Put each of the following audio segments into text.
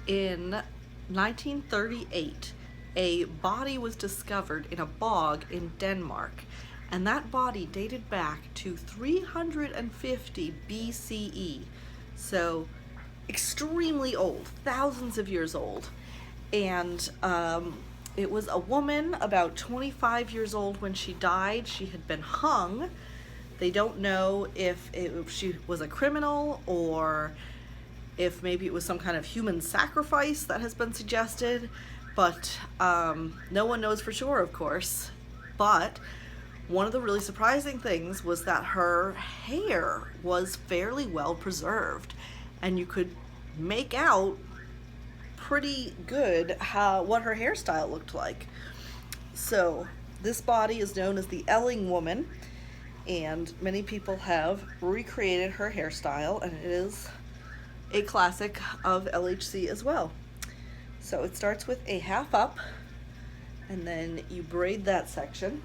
In 1938, a body was discovered in a bog in Denmark, and that body dated back to 350 BCE. So, extremely old, thousands of years old. And it was a woman about 25 years old when she died. She had been hung. They don't know if she was a criminal or if maybe it was some kind of human sacrifice that has been suggested, but no one knows for sure, of course. But one of the really surprising things was that her hair was fairly well preserved, and you could make out pretty good what her hairstyle looked like. So this body is known as the Elling Woman, and many people have recreated her hairstyle, and it is a classic of LHC as well. So it starts with a half up, and then you braid that section.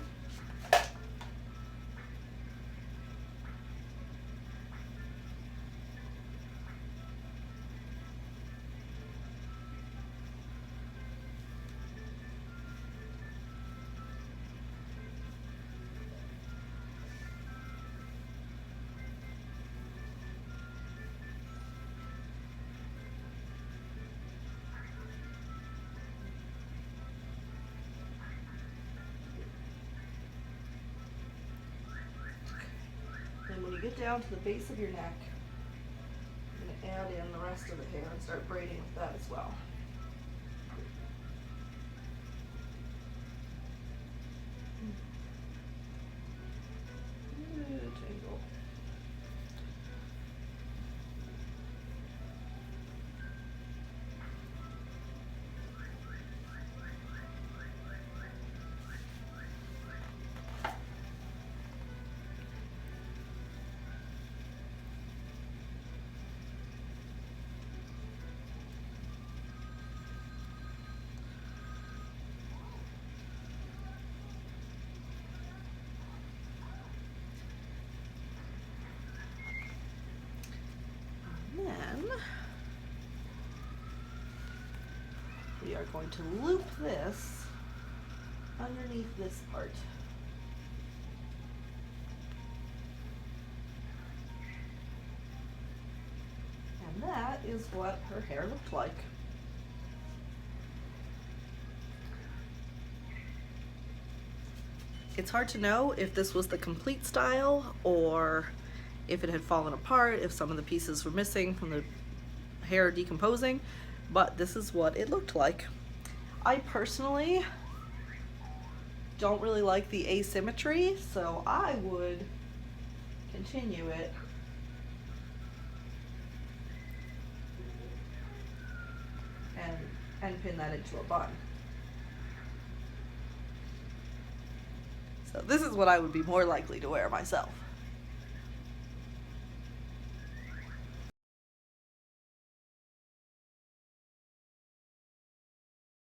And when you get down to the base of your neck, I'm going to add in the rest of the hair and start braiding with that as well. Tangle. Then we are going to loop this underneath this part. And that is what her hair looked like. It's hard to know if this was the complete style or if it had fallen apart, if some of the pieces were missing from the hair decomposing, but this is what it looked like. I personally don't really like the asymmetry, so I would continue it and pin that into a bun. So this is what I would be more likely to wear myself.